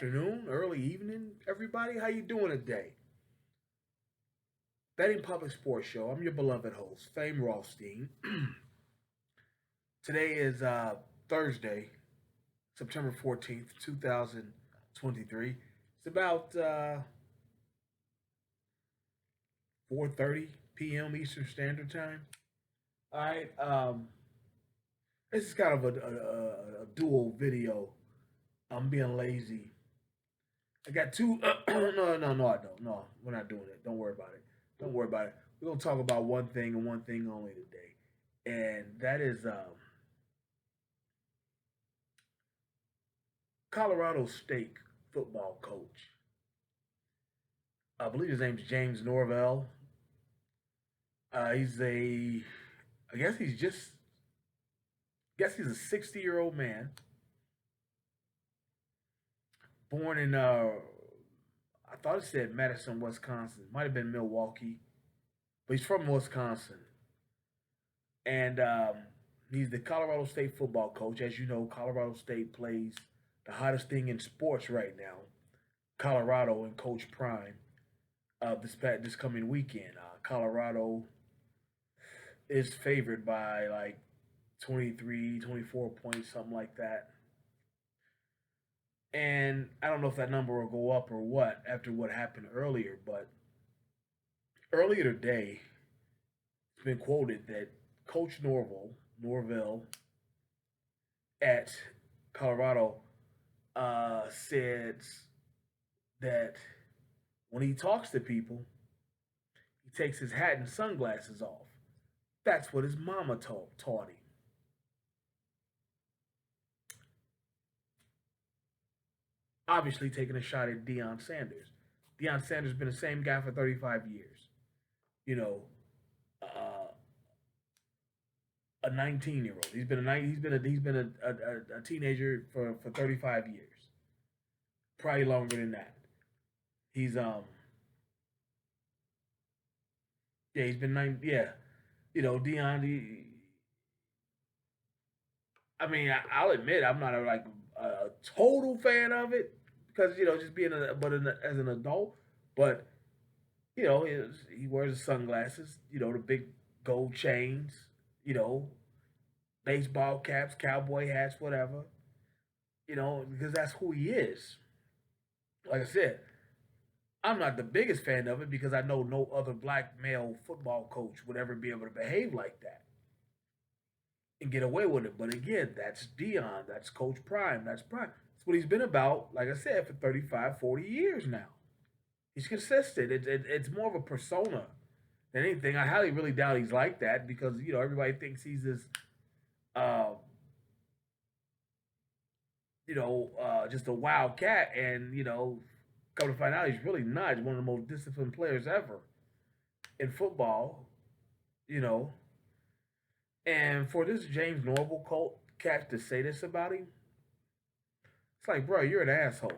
afternoon, early evening, everybody. How you doing today? Betting Public Sports Show. I'm your beloved host, Fame Rothstein. Today is Thursday, September 14th, 2023. It's about 4:30 p.m. Eastern Standard Time. All right. This is kind of a dual video. I'm being lazy. I got two. No, I don't. No, we're not doing it. Don't worry about it. Don't worry about it. We're gonna talk about one thing and one thing only today, and that is Colorado State football coach. I believe his name's James Norvell. He's a, I guess he's just, I guess he's a 60-year-old man, born in I thought it said Madison, Wisconsin. Might have been Milwaukee, but he's from Wisconsin. And he's the Colorado State football coach. As you know, Colorado State plays the hottest thing in sports right now. Colorado and Coach Prime this coming weekend. Colorado is favored by like 23, 24 points, something like that. And I don't know if that number will go up or what after what happened earlier, but earlier today, it's been quoted that Coach Norvell at Colorado said that when he talks to people, he takes his hat and sunglasses off. That's what his mama taught him. Obviously, taking a shot at Deion Sanders. Deion Sanders has been the same guy for 35 years. You know, a 19-year-old. He's been a teenager for 35 years. Probably longer than that. He's yeah, he's been nine. Yeah, Deion. I mean, I'll admit I'm not a total fan of it because just being as an adult, but he wears the sunglasses, the big gold chains, you know, baseball caps, cowboy hats, whatever, because that's who he is. Like I said, I'm not the biggest fan of it because I know no other black male football coach would ever be able to behave like that and get away with it. But again, that's Dion, that's Coach Prime, that's Prime. That's what he's been about, like I said, for 35, 40 years now. He's consistent. It's more of a persona than anything. I highly really doubt he's like that because, everybody thinks he's this, uh, just a wild cat. And, come to find out, he's really not. He's one of the most disciplined players ever in football, you know. And for this James Norville catch to say this about him, it's like, bro, you're an asshole.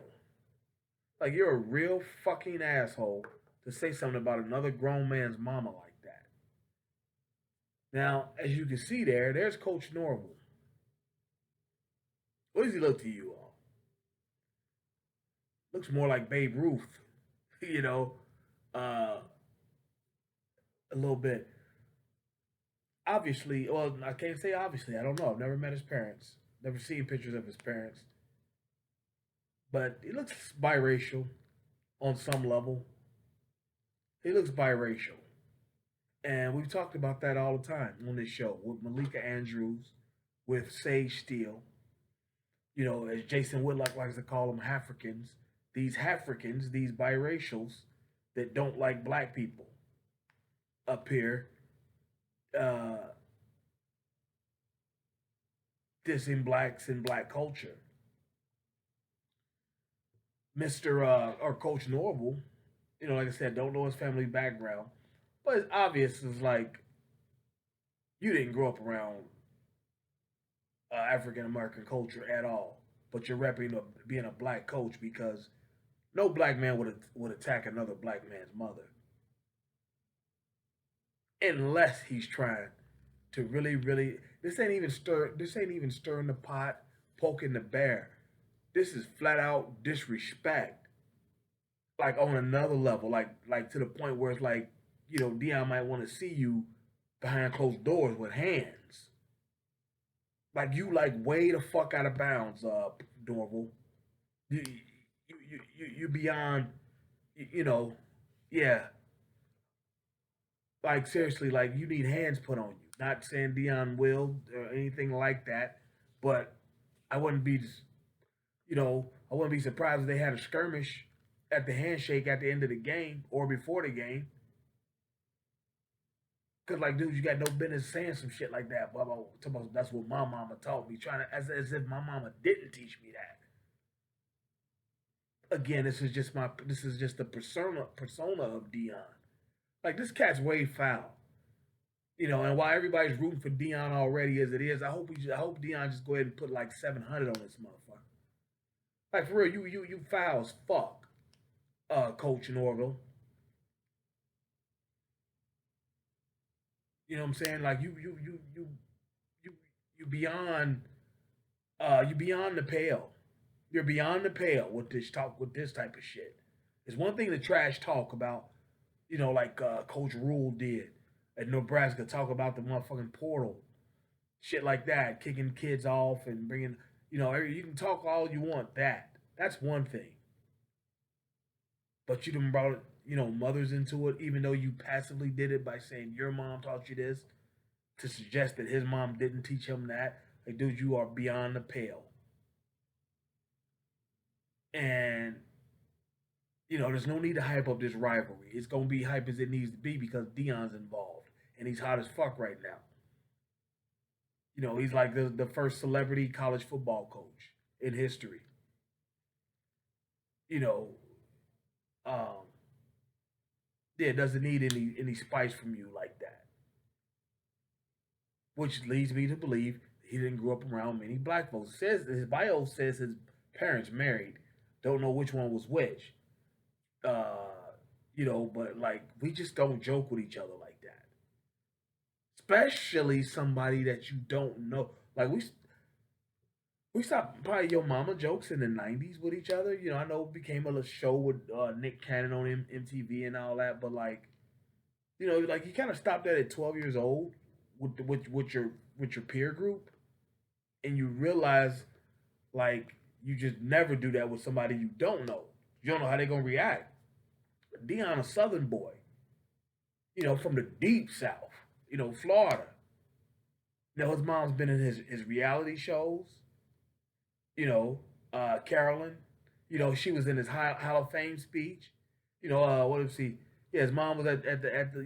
Like, you're a real fucking asshole to say something about another grown man's mama like that. Now, as you can see there's Coach Norville. What does he look to you all? Looks more like Babe Ruth, you know, uh, a little bit. Obviously, well, I can't say obviously. I don't know. I've never met his parents. Never seen pictures of his parents. But he looks biracial on some level. He looks biracial. And we've talked about that all the time on this show with Malika Andrews, with Sage Steele, as Jason Whitlock likes to call them, Africans. These Africans, these biracials that don't like black people up here, uh, dissing blacks and black culture. Mr. Or Coach Norville, like I said, don't know his family background, but it's obvious. It's like you didn't grow up around African American culture at all, but you're repping being a black coach because no black man would attack another black man's mother unless he's trying to really, really. This ain't even stirring the pot, poking the bear. This is flat out disrespect, like on another level, like to the point where it's like, Deion might want to see you behind closed doors with hands. Like you like way the fuck out of bounds, Dorval. You beyond, you know, yeah. Like seriously, like you need hands put on you. Not saying Deion will or anything like that, but I wouldn't be, I wouldn't be surprised if they had a skirmish at the handshake at the end of the game or before the game. Cause like, dude, you got no business saying some shit like that. Blah, blah, blah. That's what my mama taught me. Trying to as if my mama didn't teach me that. Again, this is just the persona of Deion. Like this cat's way foul. And while everybody's rooting for Deion already as it is, I hope Deion just go ahead and put like 700 on this motherfucker. Like for real, you foul as fuck, Coach Norville. You know what I'm saying? Like you you beyond you beyond the pale. You're beyond the pale with this talk with this type of shit. It's one thing to trash talk about, like Coach Rule did at Nebraska, talk about the motherfucking portal, shit like that, kicking kids off and bringing, you can talk all you want. That's one thing, but you done brought mothers into it, even though you passively did it by saying your mom taught you this, to suggest that his mom didn't teach him that. Like, dude, you are beyond the pale. And there's no need to hype up this rivalry. It's gonna be hype as it needs to be because Deion's involved and he's hot as fuck right now. He's like the first celebrity college football coach in history. You know, um, yeah, it doesn't need any spice from you like that. Which leads me to believe he didn't grow up around many black folks. It says his bio says his parents married. Don't know which one was which. But like we just don't joke with each other like that. Especially somebody that you don't know. Like we stopped probably your mama jokes in the '90s with each other. I know it became a little show with Nick Cannon on MTV and all that, but like like you kind of stopped that at 12 years old with your peer group, and you realize like you just never do that with somebody you don't know. You don't know how they're gonna react. Deion, a Southern boy, from the deep South, Florida. His mom's been in his reality shows. Carolyn. She was in his Hall of Fame speech. What did he? Yeah, his mom was at the at the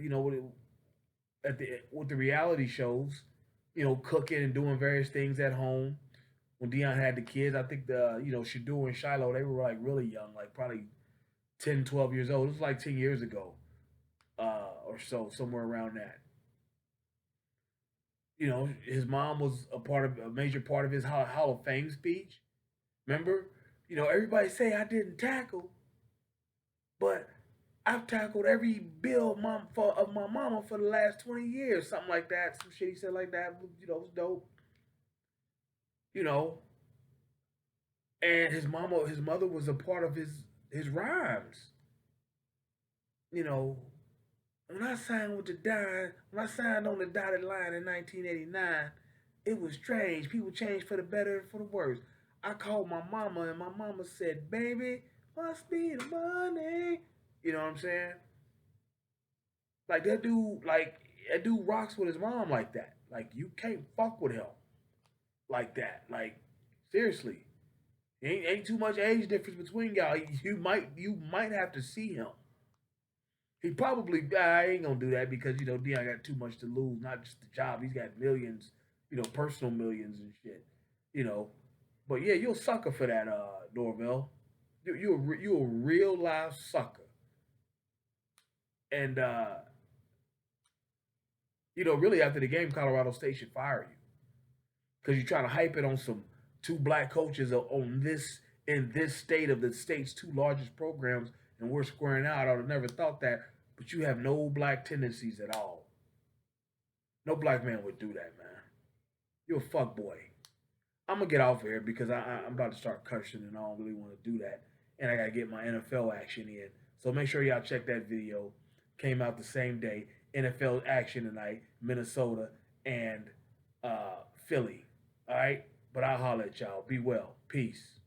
with the reality shows, cooking and doing various things at home. When Deion had the kids, I think Shadur and Shiloh, they were like really young, like probably 10, 12 years old. It was like 10 years ago, or so, somewhere around that. His mom was a major part of his Hall of Fame speech. Remember, everybody say I didn't tackle, but I've tackled every bill of my mama for the last 20 years, something like that. Some shit he said like that, it was dope. You know, and his mother was a part of his rhymes. You know, when I signed on the dotted line in 1989, it was strange. People changed for the better and for the worse. I called my mama, and my mama said, "Baby, must be the money." You know what I'm saying? That dude rocks with his mom like that. Like you can't fuck with him like that. Like seriously, ain't too much age difference between y'all. You might have to see him. He probably I ain't gonna do that because Dion got too much to lose. Not just the job, he's got millions, personal millions and shit. You know, but yeah, you're a sucker for that, Norvell. You a real live sucker, and really after the game, Colorado State should fire you because you're trying to hype it on some two black coaches on this in this state of the state's two largest programs, and we're squaring out. I'd have never thought that, but you have no black tendencies at all. No black man would do that, man. You're a fuck boy. I'm gonna get off here because I'm about to start cursing and I don't really want to do that, and I gotta get my NFL action in. So make sure y'all check that video. Came out the same day. NFL action tonight, Minnesota and Philly. All right, but I'll holler at y'all. Be well. Peace.